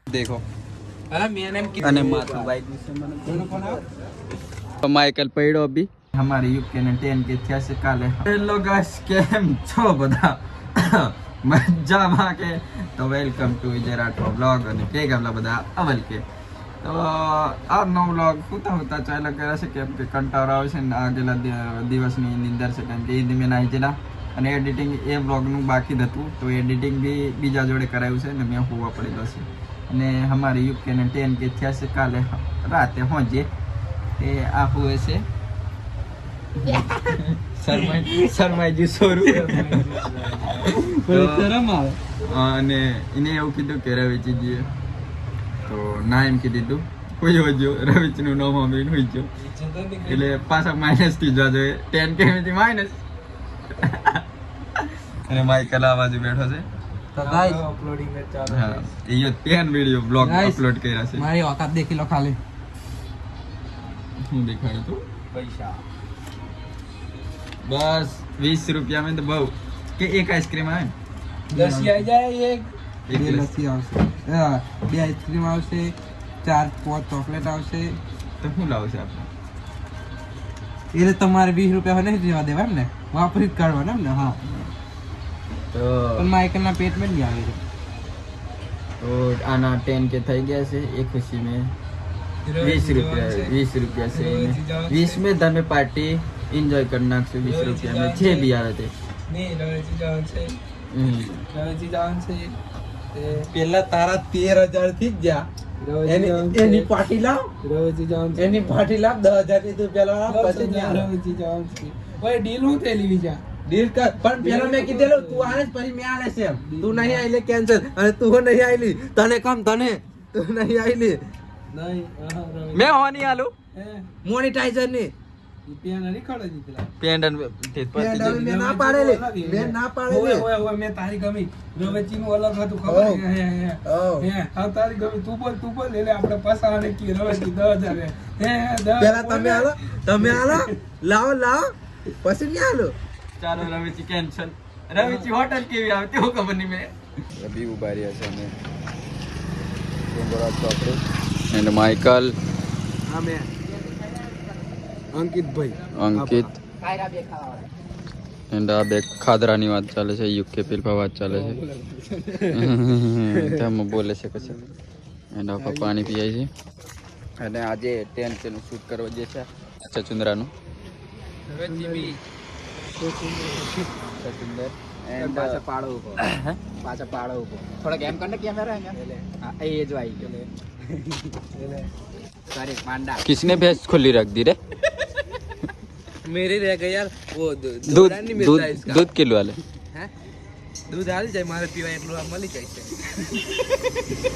देखो અને માથું બાઈક માઇકલ પડ્યો અભી हमारी यूके ने 10 के 86 काले हेलो गाइस કેમ છો બધા મજામાં કે તો welcome to Vijay Rathod blog અને કે ગામલા બધા અવલ કે તો આ નવો બ્લોગ હોતા ચાલ્યા કરે છે કેમ કે કંટાળો આવે છે ને આગલા દિવસની નિંદર છે કેમ કે ઈદ મેં નાઈ ગયેલા અને એડિટિંગ એ બ્લોગનું બાકી હતું તો એડિટિંગ બી બીજા જોડે કરાવ્યું છે ને મેં હોવા પડેલો છે અને हमारी यूके ने 10 के 86 કાલે રાતે હોજે એ આ હોય છે શર્માઈ જી સોરું શરમ આવે અને એને એવું કીધું કે રવિજીએ તો ના એમ કીધું કોઈ હોજો રવિજીનું નામ સાંભળીને હોઈ ગયો એટલે પાછા માઇનસ થઈ જવા જોઈએ 10 કે માંથી માઇનસ અને માઇકલ આ બાજુ બેઠો છે તો ગાઈસ અપલોડિંગ ને ચાલુ હા એ 10 વિડિયો બ્લોગ અપલોડ કર્યા છે મારી औकात દેખી લો ખાલી હું દેખાડું તું પૈસા बस 20 रुपया में तो बहु के एक आइसक्रीम आए 10 આવી જાય એક एक બે લસ્સી આવશે હા બે આઈસ્ક્રીમ આવશે 4-5 ચોકલેટ આવશે तो હું લાવશે આપણે એટલે તમારે 20 રૂપિયા નહીં દેવા દેવા એમ ને વાપરી જ કાઢવાના એમ ને હા તો પણ માઇકલના પેટમાં જ નહીં આવે तो आना 10 के થઈ ગયા છે એક ખુશી में 20 रुपया से 20 में તમે પાર્ટી एंजॉय करना 20 रुपया में 6 भी आवे थे નહીં રવેજી જવાનું છે પેલા તારા 13000 થી જ જા એની પાર્ટી લાવ રવેજી જવાનું છે એની પાર્ટી લાવ 10000 ની તું પેલા પછી રવેજી જવાનું છે ઓય ડીલ હું થેલી વિજા ડીલ કર પણ પેલા મેં કીધેલું તું આને પછી મેં આલે છે તું નહીં આઈલે કેન્સલ અને તું નહીં આઈલી તને કમ તને તું નહીં આઈલી નહીં मैं हो नहीं आलू મોનેટાઇઝર ની पेंडन મેં ના પાડેલી ઓય મેં તારી ગમી રવેચી નું અલગ હતું ખબર હે હા તારી ગમી તું બોલ એટલે આપણે પસાવાને કી રવેચી 10000 હે પેલા તમે આલો લાવો પછી નહીં આલો ચાલો રવિજી કેન્સલ રવિજી હોટલ કેવી આવતી હો ખબર નહીં મેં અભી ઉભારી હશે અમે ડુંગરા ચોકડી એન્ડ માઇકલ અમે અંકિત એન્ડ આ બે ખાદરાની વાત ચાલે છે યુકે પેલપા વાત ચાલે છે તેમ બોલે છે કશે એન્ડ આપણે પાણી પીએ છે અને આજે 10 કે નું શૂટ કરવા જે છે ચચુંદરાનું ચચુંદર એન્ડ પાછા પાડો ઉભો થોડા ગેમ કરને કેમેરા અહીંયા એ જો આવી ગયો सारे मांडा किसने भैंस खुली रख दी रे मेरे रह गए यार वो दूध नहीं मिलता इसका दूध किलो वाले हैं दूध आ जाए मारे पीवा एक लोग मली जाए से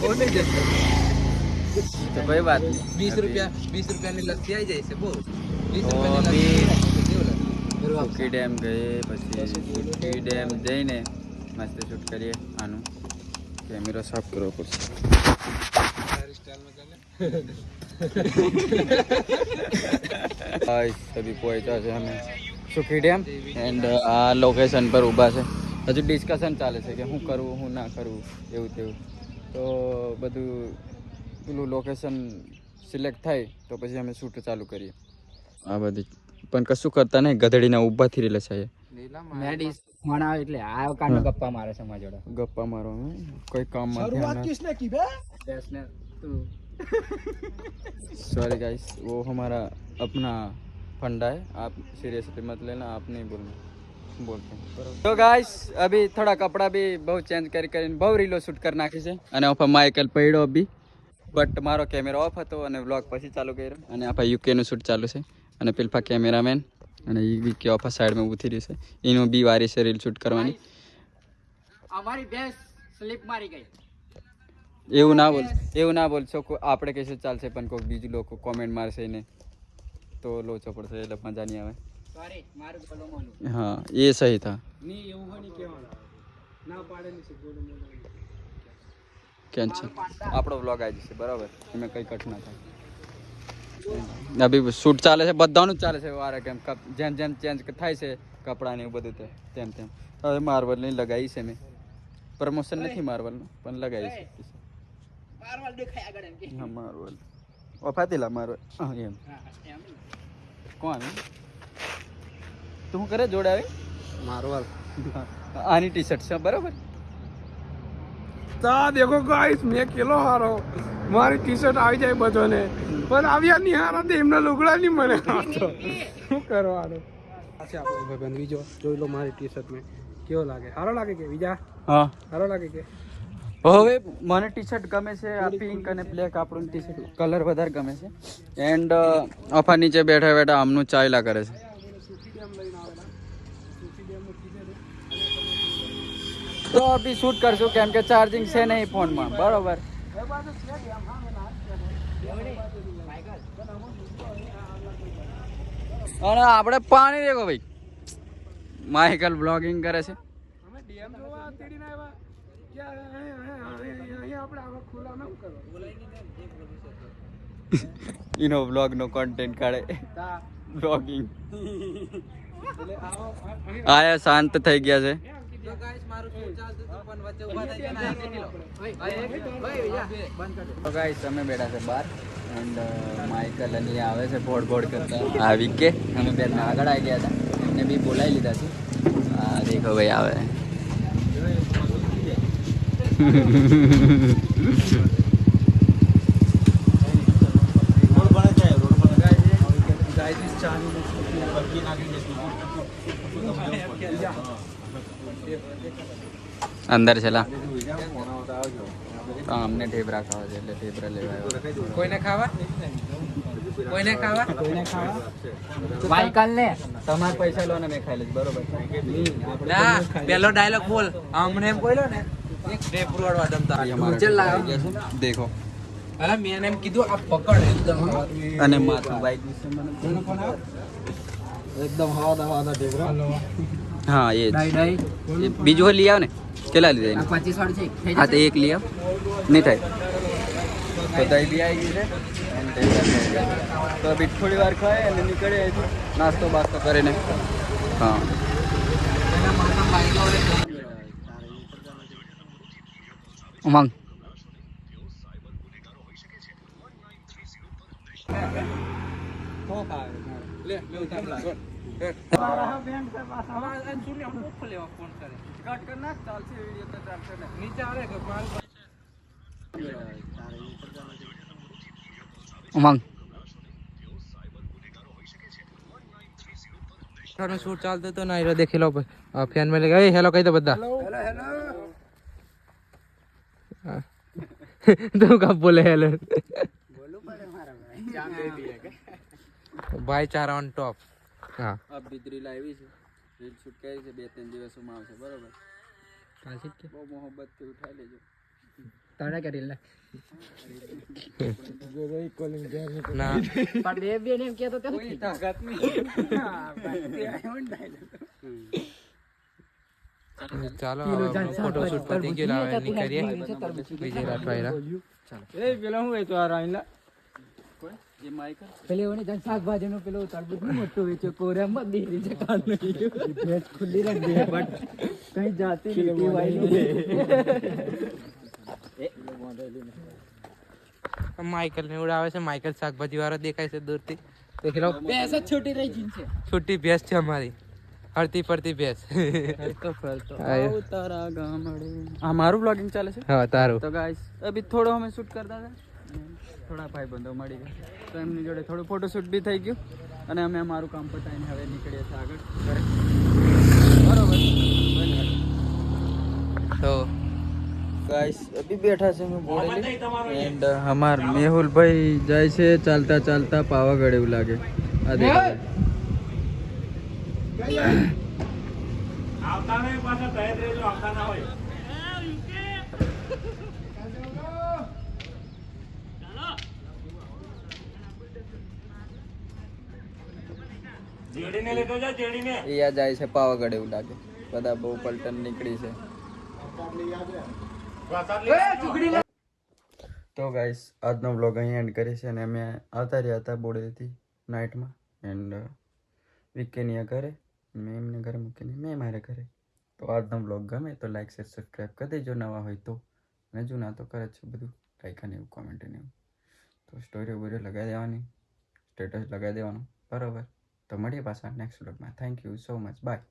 कौन नहीं जैसे तो कोई बात नहीं 20 रुपया ની લસ્સી આવી જાય છે બોલ 20 રૂપિયાની સુકી ડેમ ગયે પછી સુકી ડેમ જઈને મસ્ત શૂટ કરીએ આનું કેમેરો સાફ કરવો પડશે सभी पहुंचा છે અમે સુખી ડેમ એન્ડ આ લોકેશન પર ઊભા છે હજુ ડિસ્કશન ચાલે છે કે શું કરવું શું ના કરવું એવું તેવું તો બધું પેલું લોકેશન સિલેક્ટ થાય તો પછી અમે શૂટ ચાલુ કરીએ આ બધી પણ કશું કરતા નહીં ગધડીના ઊભા થી રહેલા છે મેડિસ મણાવ એટલે આ કાંડ ગપ્પા મારે છે મારા જોડે ગપ્પા મારો કોઈ કામ માં शुरुआत किसने की बे ने तू सॉरी गाइस वो हमारा अपना फंडा है आप सीरियसली मत लेना आप नहीं बोलते तो गाइस अभी थोड़ा कपड़ा भी बहुत चेंज કરીને બહુ રીલો શૂટ કરી નાખી છે અને ઓફ માઇકલ પડ્યો અભી બટ મારો કેમેરો ઓફ હતો અને વ્લોગ પછી ચાલુ કર્યો અને આપણે યુકે નું શૂટ ચાલુ છે અને પેલફા કેમેરામેન અને ઈ બી કે ઓફ સાઈડમાં ઊભી રહી છે એનું બી વારી છે રીલ શૂટ કરવાની અમારી ભેંસ સ્લીપ મારી ગઈ એવું ના બોલશો આપણે કહેશે ચાલશે પણ કોઈ બીજું લોકો કોમેન્ટ મારશે ને તો લોચો પડશે એટલે મજા નહીં આવે સોરી મારું બોલો મોનું हाँ ये सही था ની એવું હોય નહીં કહેવાનું ના પાડેલી છે બોલો મોનું કેન્સલ આપણો વ્લોગ આવી જશે બરાબર એમાં કંઈ કટ ના થાય અભી શૂટ ચાલે છે બધાનું ચાલે છે વારે કેમ જેમ ચેન્જ થાય છે કપડાં ને એવું બધું તેમ હવે માર્બલ ની લગાવી છે મેં પ્રમોશન નથી માર્વલનું પણ લગાવી છે હા માર્વલ વફાતીલા માર્વલ એમ કોણ તું શું કરે જોડાવી માર્વલ આની ટી શર્ટ છે બરાબર તા દેખો ગાઈસ મેં કેલો હારો મારી ટી શર્ટ આવી જાય બધાને પણ આવ્યા નહીં હારા તે એમના લુગડા નહીં મને આવતો શું કરવાનું પાછા આપણો ભાઈબંધ બીજો જોઈ લો મારી ટી શર્ટ મેં કેવો લાગે સારો લાગે કે બીજા હા સારો લાગે કે હવે મને ટી શર્ટ ગમે છે આ પિંક અને બ્લેક આપણું ટી શર્ટ કલર વધારે ગમે છે એન્ડ ઓફા નીચે બેઠા બેઠા આમનું ચાયલા કરે છે તો અભી શૂટ કરશું કેમ કે ચાર્જિંગ છે નહીં ફોનમાં બરોબર અને આપણે પાણી દેખો ભાઈ માઇકલ બ્લોગિંગ કરે છે અમે ડીએમ જોવા તેડીને આવ્યા કે અહીંયા આપણે આવા ખુલ્લા ન કરો એનો બ્લોગ નો કોન્ટેન્ટ કાઢે તા બ્લોગિંગ એટલે આવો આયા શાંત થઈ ગયા છે તો ગાઈસ મારું શું ચાલતું હતું પણ વચ્ચે ઊભા થઈ ગયા ના કેટલો તો ગાઈસ અમે બેઠા છે બહાર એન્ડ માઇકલ અને એ આવે છે ફોડ ફોડ કરતા આવી કે અમે બે આગળ આવી ગયા હતા એમને બી બોલાવી લીધા છે આ દેખો ભાઈ આવે અંદર ચલા તો અમને ઢેબરા ખાવા છે એટલે ઢેબરા લેવા આવ્યો કોઈને ખાવા માઇકલ ને તમારે પૈસા લો ને મેં ખાઈ લઈશ બરોબર ના પેલો ડાયલોગ બોલ અમને એમ કોઈલો ને એક ટેપ રોડવા દમતા નીચે લાવ દેખો અરે મેં એમ કીધું આ પકડ એકદમ અને માથું બાઈક એકદમ હવા ઢેબરા હા એ બીજું લઈ આવ ને કેટલા લીધા એને? 25 વાળું છે હા તો એક લઈ આવ નહીં થાય તો દહીં બી આવી ગઈ છે અને દહીં બી આવી ગઈ. તો બી થોડી વાર ખાય અને નીકળે અહીંથી નાસ્તો બાસ્તો કરીને હા ઉમંગ ઉમંગ શૂટ ચાલતો તો ના દેખી લો ફેન માં લઈ હેલો કહી દો બધા તું કબ બોલે હેલો ભાઈ ચાર ઓન ટોપ હા અબ બિદરી લાવી છે રીલ શૂટ કરી છે 2-3 દિવસોમાં આવશે બરોબર બહુ મોહબ્બતથી ઉઠાઈ લેજો તારા કરી લે ના પણ બે બે ને કેતો તો કોઈ તાકાત નહીં ચાલો ફોટો શૂટ પતી ગયો હવે નીકળીએ વિજય રાઠવાયરા ચાલો એ પેલા હું વેચો આ રાઈલા જે માઇકલ પેલે ઓને જન શાકભાજી નો પેલો તરબૂચ નું મોટું વેચ્યો કોરામાં દેરી છે કાન નહીં ભેજ ખુલ્લી રખ દે બટ કઈ જાતી નહીં માઇકલ ને ઉડાવે છે માઇકલ શાકભાજી વાળો દેખાય છે દૂરથી દેખી લો ભેંસ જ છોટી રહી જીન છે છોટી ભેંસ છે અમારી હરતી ફરતી ભેંસ ફરતો ફરતો આવ તારા ગામડે આ મારું બ્લોગિંગ ચાલે છે હા તારું તો ગાઈસ અભી થોડો અમે શૂટ કરતા હતા થોડા ભાઈ બંધો મળી ગયા તો એમની જોડે થોડું ફોટો શૂટ બી થઈ ગયું અને અમે અમારું કામ પતાવીને હવે નીકળીએ છીએ આગળ ઘરે બરોબર તો ગાઈસ અભી બેઠા છે અમે બોરેલી એન્ડ હમાર મેહુલ ભાઈ જાય છે ચાલતા ચાલતા પાવાગઢ એવું લાગે આ દેખો આવતા નહીં પાછા તૈયાર રહેજો આવતા ના હોય જેડીને લેતો જા જેડીને અહીંયા જાય છે પાવાગઢ એવું લાગે બધા બહુ પલટન નીકળી છે તો ગાઈસ આજનો વ્લોગ અહીં એન્ડ કરી છે અને અમે આવતા રહ્યા હતા બોડેથી નાઇટમાં એન્ડ વીકેન્ડ ઘરે મેં એમને ઘરે મૂકીને મેં મારે ઘરે તો આજનો બ્લોગ ગમે તો લાઈક શેર સબસ્ક્રાઈબ કરી દેજો નવા હોય તો, અને જૂના તો કરે જ છે બધું લાઈક અને એવું કોમેન્ટ અને એવું. તો સ્ટોરી બોરી લગાવી દેવાની, સ્ટેટસ લગાવી દેવાનું બરાબર. તો મળીએ પાછા નેક્સ્ટ બ્લોગમાં. Thank you so much, by.